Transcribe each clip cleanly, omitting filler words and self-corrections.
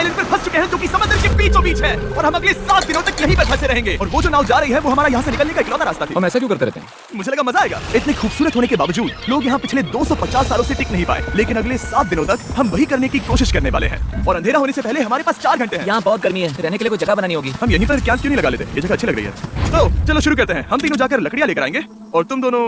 Island पर फंस चुके हैं जो कि समंदर के बीचों बीच है और हम अगले 7 दिनों तक यहीं पर फंसे रहेंगे। और वो जो नाव जा रही है वो हमारा यहाँ से निकलने का इकलौता रास्ता थी। हम ऐसा क्यों करते रहते हैं? मुझे लगा मजा आएगा। इतने खूबसूरत होने के बावजूद लोग यहाँ पिछले 250 सालों से टिक नहीं पाए, लेकिन अगले 7 दिनों तक हम वही करने की कोशिश करने वाले हैं। और अंधेरा होने से पहले हमारे पास 4 घंटे हैं। यहाँ बहुत गर्मी है, रहने के लिए कोई जगह बनानी होगी। हम यहीं पर कैंप क्यों नहीं लगा लेते? ये जगह अच्छी लग रही है। तो चलो शुरू करते हैं। हम तीनों जाकर लकड़ियाँ लेकर आएंगे और तुम दोनों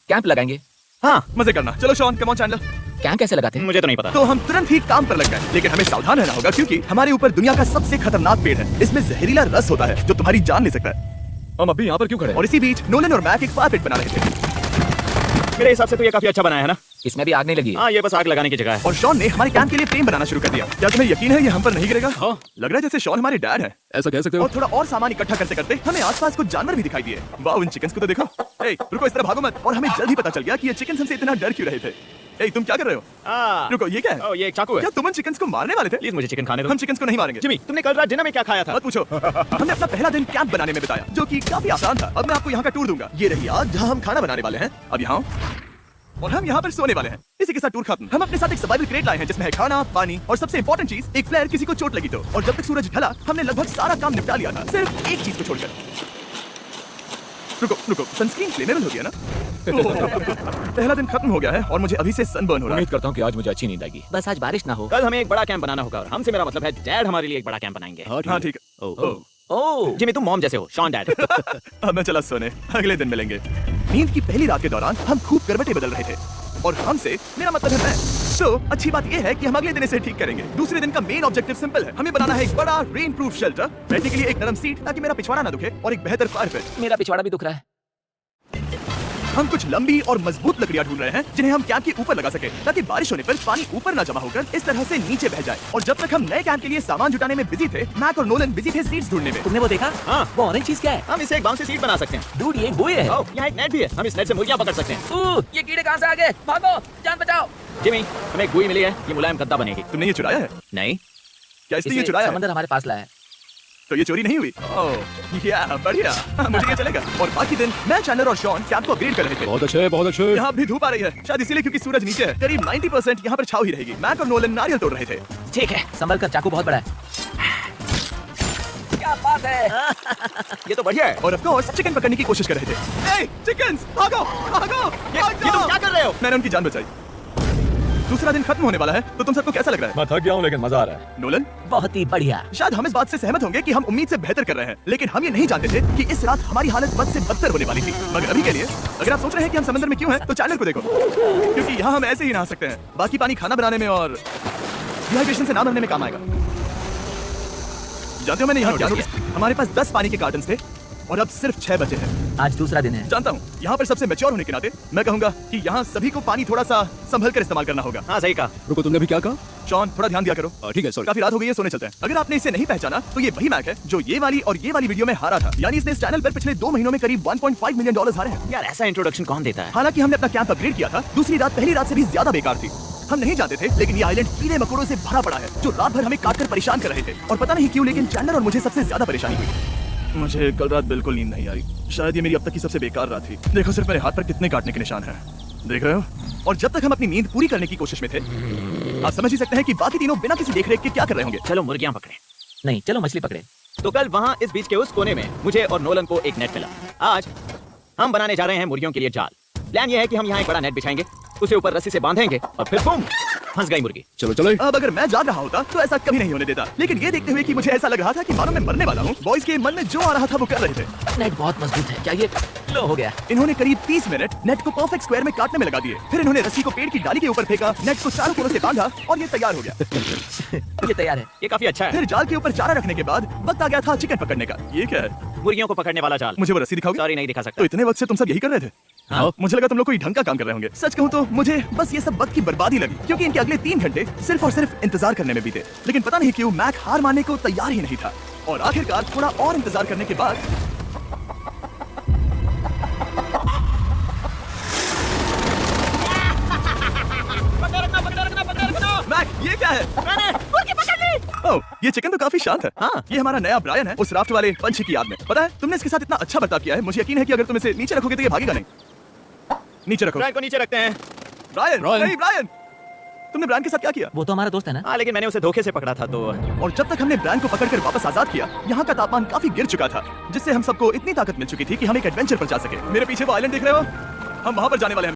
कैंप लगाएंगे। हाँ मजे करना। चलो Shawn, come on Chandler. Camp कैसे लगाते हैं? मुझे तो नहीं पता। तो हम तुरंत ही काम पर लग गए, लेकिन हमें सावधान रहना होगा क्योंकि हमारे ऊपर दुनिया का सबसे खतरनाक पेड़ है। इसमें जहरीला रस होता है जो तुम्हारी जान ले सकता है। हम अभी यहाँ पर क्यों खड़े हैं? और इसी बीच नोलन और मैक एक फायर पिट बना रहे थे। मेरे हिसाब से तो ये काफी अच्छा बनाया है ना। इसमें भी आग नहीं लगी। हाँ, ये बस आग लगाने की जगह है। और शॉन ने हमारे कैंप के लिए फ्रेम बनाना शुरू कर दिया। क्या तुम्हें यकीन है ये हम पर नहीं गिरेगा? हाँ। लग रहा है जैसे शॉन हमारे डैड है। ऐसा कह सकते हो? और थोड़ा और सामान इकट्ठा करते करते हमें आसपास कुछ जानवर भी दिखाई दिए। वाह, उन चिकन्स को तो देखो। ए, रुको, इस तरह भागो मत। और हमें जल्द ही पता चल गया कि ये चिकन्स हमसे इतना डर क्यों रहे थे। ए, तुम क्या कर रहे हो? रुको, ये क्या है? ये एक चाकू है। क्या तुम उन चिकन्स को मारने वाले थे? प्लीज मुझे चिकन खाने दो। हम चिकन्स को नहीं मारेंगे। जिमी, तुमने कल रात डिनर में क्या खाया था? मत पूछो। हमने अपना पहला दिन कैंप बनाने में बिताया, जो कि काफी आसान था। अब मैं आपको यहाँ का टूर दूंगा। ये रही आग जहाँ हम खाना बनाने वाले हैं। अब यहाँ और हम यहाँ पर सोने वाले हैं। इसी के साथ टूर खत्म। हम अपने साथ एक सर्वाइवल क्रेट लाए हैं जिसमें है खाना, पानी और सबसे इंपॉर्टेंट चीज एक फ्लेयर, किसी को चोट लगी तो। और जब तक सूरज ढला हमने लगभग सारा काम निपटा लिया था, सिर्फ एक चीज को छोड़कर। रुको, सनस्क्रीन फ्लेमेबल हो गया ना? पहला दिन खत्म हो गया है और मुझे अभी से सनबर्न हो रहा है। उम्मीद करता हूँ कि आज मुझे अच्छी नींद आएगी। बस आज बारिश ना हो। कल हमें एक बड़ा कैंप बनाना होगा और हमसे मेरा मतलब है डैड हमारे लिए एक बड़ा कैंप बनाएंगे। हाँ ठीक है। ओह, जिमी, तुम मॉम जैसे हो, शॉन डैड। अब मैं चला सोने, अगले दिन मिलेंगे। नींद की पहली रात के दौरान हम खूब करवटें बदल रहे थे और हमसे मेरा मतलब है मैं। तो अच्छी बात यह है कि हम अगले दिन इसे ठीक करेंगे। दूसरे दिन का मेन ऑब्जेक्टिव सिंपल है। हमें बनाना है एक बड़ा रेन प्रूफ शेल्टर, बैठने के लिए एक नरम सीट ताकि मेरा पिछवाड़ा ना दुखे, और एक बेहतर फायर पिट। मेरा पिछवाड़ा भी दुख रहा है। हम कुछ लंबी और मजबूत लकड़ियां ढूंढ रहे हैं जिन्हें हम कैंप के ऊपर लगा सके, ताकि बारिश होने पर पानी ऊपर ना जमा होकर इस तरह से नीचे बह जाए। और जब तक हम नए कैंप के लिए सामान जुटाने में बिजी थे, मैक और नोलन बिजी थे सीड्स ढूंढने में। तुमने वो देखा? हाँ। वो ऑरेंज चीज क्या है? हम इसे एक बाउंसी सीट बना सकते हैं। डूड, ये बुए है। ओह, यहाँ एक नेट भी है। हम इस नेट से मुर्गियां पकड़ सकते हैं। ये कीड़े कहाँ से आ गए? भागो, जान बचाओ। जिमी, हमें एक बुई मिली है। ये मुलायम गद्दा बनेगी। तुमने ये चुराया है? नहीं, क्या इसने इसे ये चुराया है? समंदर हमारे पास लाया है। तो ये चोरी नहीं हुई? ओह, या बढ़िया। मुझे ये चलेगा। और बाकी दिन मैं, चैंडलर और शॉन कैंप को अपग्रेड कर रहे थे। बहुत अच्छे, बहुत अच्छे। यहाँ भी धूप आ रही है, शायद इसीलिए क्योंकि सूरज नीचे है। करीब 90% यहाँ पर छाव ही रहेगी। मैक और नोलन नारियल तोड़ रहे थे। ठीक है, संभल कर, चाकू बहुत बड़ा है। क्या बात है? ये तो बढ़िया है। और ऑफ कोर्स चिकन पकड़ने की कोशिश कर रहे थे। ए, चिकन्स, भागो, भागो, ये तुम क्या कर रहे हो? मैंने उनकी जान बचाई। दूसरा दिन खत्म होने वाला है, तो तुम सबको कैसा लग रहा है? मैं थक गया हूँ लेकिन मजा आ रहा है। नोलन, बहुत ही बढ़िया। शायद हम इस बात से सहमत होंगे कि हम उम्मीद से बेहतर कर रहे हैं, लेकिन हम ये नहीं जानते थे कि इस रात हमारी हालत बद से बदतर होने वाली थी। मगर अभी के लिए अगर आप सोच रहे हैं कि हम समंदर में क्यों हैं, तो चैनल को देखो, क्योंकि यहाँ हम ऐसे ही नहा सकते हैं। बाकी पानी खाना बनाने में और डिहाइड्रेशन से ना मरने में काम आएगा। जानते हो मैंने यहाँ क्या नोटिस? हमारे पास 10 पानी के कार्टन्स थे और अब सिर्फ 6 बचे हैं। आज दूसरा दिन है। जानता हूँ, यहाँ पर सबसे मैच्योर होने के नाते मैं कहूँगा कि यहाँ सभी को पानी थोड़ा सा संभल कर इस्तेमाल करना होगा। हाँ, सही कहा। रुको, तुमने भी क्या कहा? शॉन, थोड़ा ध्यान दिया करो। ठीक है, सॉरी। काफी रात हो गई है, सोने चलते हैं। अगर आपने इसे नहीं पहचाना तो ये वही मैक है जो ये वाली और ये वाली वीडियो में हारा था। यानी इसने इस चैनल पर पिछले 2 महीनों में करीब $1.5 मिलियन हारे हैं। यार, ऐसा इंट्रोडक्शन कौन देता है? हालांकि हमने अपना कैंप अपग्रेड किया था, दूसरी रात पहली रात से भी ज्यादा बेकार थी। हम नहीं जानते थे, लेकिन ये आइलैंड कीड़े मकोड़ों से भरा पड़ा है जो रात भर हमें काटकर परेशान कर रहे थे। और पता नहीं क्यों, लेकिन चैंडलर और मुझे सबसे ज्यादा परेशानी हुई। मुझे कल रात बिल्कुल नींद नहीं आई। शायद ये मेरी अब तक की सबसे बेकार रात थी। देखो, सिर्फ मेरे हाथ पर कितने काटने के निशान हैं, देख रहे हो? और जब तक हम अपनी नींद पूरी करने की कोशिश में थे, आप समझ ही सकते हैं कि बाकी तीनों बिना किसी देखरेख के क्या कर रहे होंगे। चलो मुर्गियां पकड़े। नहीं, चलो मछली पकड़े। तो कल वहाँ इस बीच के उस कोने में मुझे और नोलन को एक नेट मिला। आज हम बनाने जा रहे हैं मुर्गियों के लिए जाल। प्लान ये है कि हम यहाँ एक बड़ा नेट बिछाएंगे, उसे ऊपर रस्सी से बांधेंगे और फिर बूम, फंस गई मुर्गी। चलो चलो। अब अगर मैं जाग रहा होता तो ऐसा कभी नहीं होने देता, लेकिन ये देखते हुए कि मुझे ऐसा लग रहा था कि मानो मैं मरने वाला हूँ, बॉयज के मन में जो आ रहा था वो कर रहे थे। नेट बहुत मजबूत है। क्या ये लो हो गया? इन्होंने करीब 30 मिनट नेट को परफेक्ट स्क्वायर में काटने में लगा दिए। फिर इन्होंने रस्सी को पेड़ की डाली के ऊपर फेंका, नेट को चारों कोनों से बांधा और ये तैयार हो गया। ये तैयार है। ये काफी अच्छा है। फिर जाल के ऊपर चारा रखने के बाद वक्त आ गया था चिकन पकड़ने का। ये क्या है? मुर्गियों को पकड़ने वाला जाल। मुझे वो रस्सी दिखाओगे? सॉरी, नहीं दिखा सकता। तो इतने वक्त से तुम सब यही कर रहे थे? हाँ। मुझे लगा तुम लोग कोई ढंग का काम कर रहे होंगे। सच कहूँ तो मुझे बस ये सब वक्त की बर्बादी लगी, क्योंकि इनके अगले 3 घंटे सिर्फ और सिर्फ इंतजार करने में बीते। लेकिन पता नहीं क्यों मैक हार मानने को तैयार ही नहीं था। और आखिरकार थोड़ा और इंतजार करने के बाद मैक, ये क्या है? ओह, ये चिकन तो काफी शांत है। हाँ। ये हमारा नया ब्रायन है, उस राफ्ट वाले पंछी की याद में। पता है, तुमने इसके साथ इतना अच्छा बर्ताव किया है, मुझे यकीन है कि अगर तुम इसे नीचे रखोगे तो ये भागेगा नहीं। नीचे रखो। ब्रायन को नीचे रखते हैं। Brian, Brian. नहीं ब्रायन, तुमने ब्रायन के साथ क्या किया? वो तो हमारा दोस्त है ना। हाँ, लेकिन मैंने उसे धोखे से पकड़ा था तो और जब तक हमने ब्रायन को पकड़कर वापस आजाद किया, यहाँ का तापमान काफी गिर चुका था, जिससे हम सबको इतनी ताकत मिल चुकी थी कि हम एक एडवेंचर पर जा सके। मेरे पीछे वो आइलैंड देख रहे हो? हम वहाँ पर जाने वाले हैं।